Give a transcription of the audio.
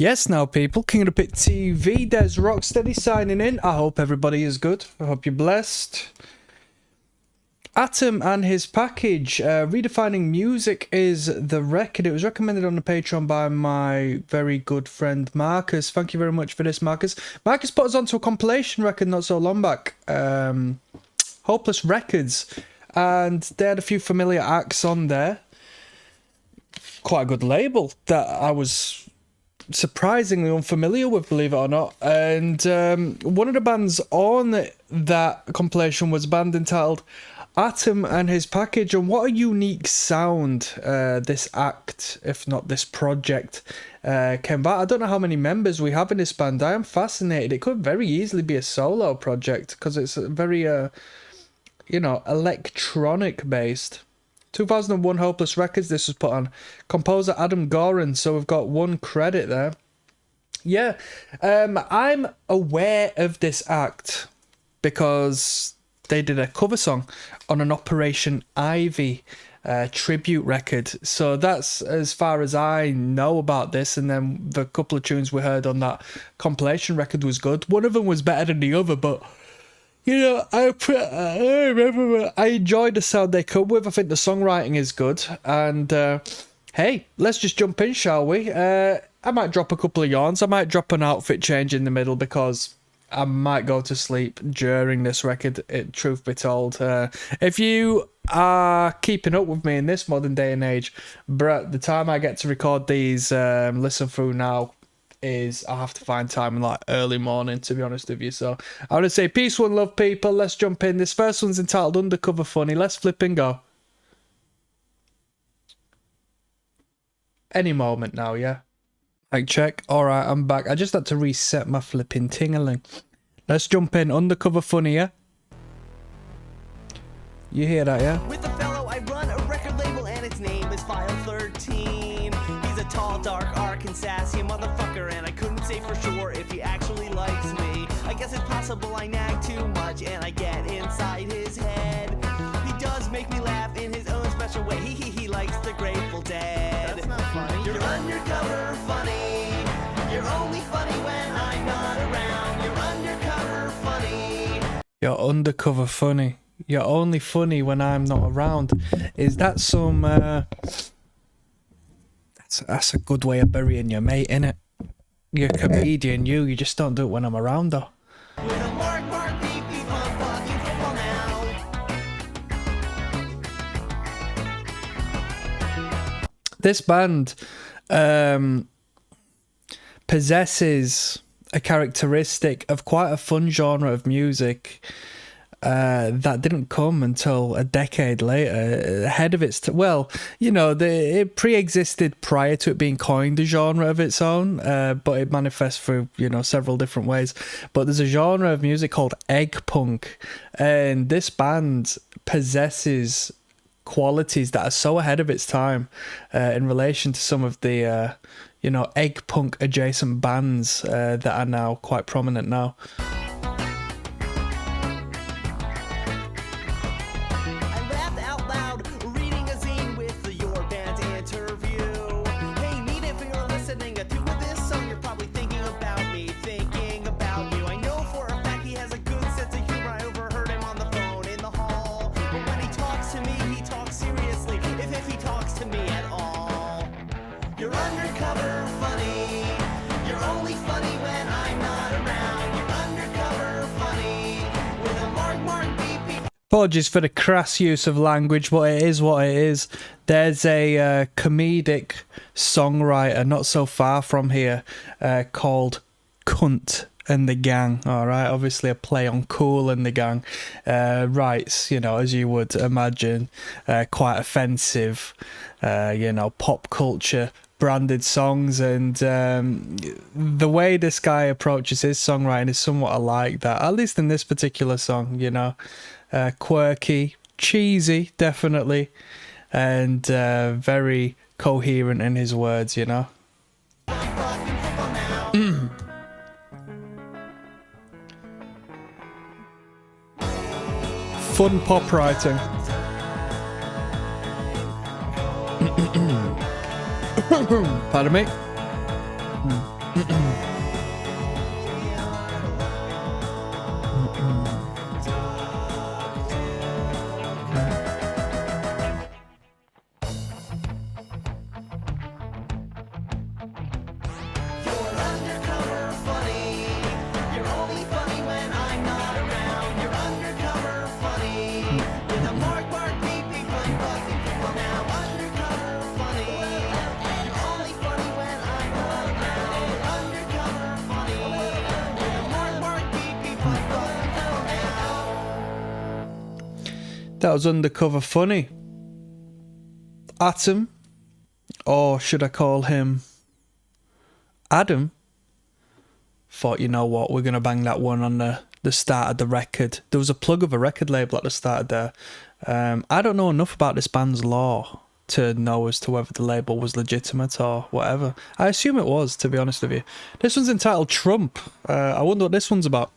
Yes, now people, King of the Pit TV, there's ROCKSTEADY signing in. I hope everybody is good. I hope you're blessed. Atom and his package, Redefining Music is the record. It was recommended on the Patreon by my very good friend Marcus. Thank you very much for this, Marcus. Marcus put us onto a compilation record not so long back, Hopeless Records, and they had a few familiar acts on there. Quite a good label that I was surprisingly unfamiliar with, believe it or not. And one of the bands on that compilation was a band entitled Atom and his package, and what a unique sound this act, if not this project, came about. I don't know how many members we have in this band. I am fascinated. It could very easily be a solo project because it's very you know, electronic based. 2001 Hopeless Records, this was put on. Composer Adam Goran, so we've got one credit there. Yeah, I'm aware of this act because they did a cover song on an Operation Ivy tribute record. So that's as far as I know about this, and then the couple of tunes we heard on that compilation record was good. One of them was better than the other, but you know, I remember I enjoyed the sound they come with. I think the songwriting is good. And hey, let's just jump in, shall we? I might drop a couple of yarns. I might drop an outfit change in the middle because I might go to sleep during this record, truth be told. If you are keeping up with me in this modern day and age, but the time I get to record these, listen through now, is I have to find time in like early morning, to be honest with you. So I want to say peace, one love, people. Let's jump in. This first one's entitled Undercover Funny. Let's flip and go. Any moment now, yeah? Mic check. All right, I'm back. I just had to reset my flipping tingling. Let's jump in. Undercover Funny, yeah? You hear that, yeah? With the fellow I run a record label and its name is File 13. He's a tall, dark, Arkansasian motherfucker, and I couldn't say for sure if he actually likes me. I guess it's possible I nag too much and I get inside his head. He does make me laugh in his own special way. He likes the Grateful Dead. That's not funny. You're undercover funny. You're only funny when I'm not around. You're undercover funny. You're undercover funny. You're only funny when I'm not around. Is that some that's a good way of burying your mate, innit? You're a comedian, you just don't do it when I'm around, though. With a mark, beep, beep, fucking football now. This band possesses a characteristic of quite a fun genre of music that didn't come until a decade later, ahead of its well, you know, it pre-existed prior to it being coined a genre of its own, but it manifests through, you know, several different ways. But there's a genre of music called egg punk, and this band possesses qualities that are so ahead of its time in relation to some of the you know, egg punk adjacent bands that are now quite prominent now. Apologies for the crass use of language, but it is what it is. There's a comedic songwriter not so far from here called Cunt and the Gang. All right, obviously a play on Cool and the Gang. Writes, you know, as you would imagine, quite offensive, you know, pop culture branded songs, and the way this guy approaches his songwriting is somewhat alike that, at least in this particular song, you know. Quirky, cheesy, definitely, and very coherent in his words, you know. Fun pop writing. Pardon me. You're undercover funny. You're only funny when I'm not around. You're undercover funny. With a mark, beep, beep, fun, buzzing people now. Undercover funny. You're only funny when I'm not around. You're undercover funny. With a mark, beep, beep, fun, buzzing people now. That was Undercover Funny. Atom, or should I call him Adam? Thought, you know what, we're going to bang that one on the start of the record. There was a plug of a record label at the start of there. I don't know enough about this band's lore to know as to whether the label was legitimate or whatever. I assume it was, to be honest with you. This one's entitled Trump. I wonder what this one's about.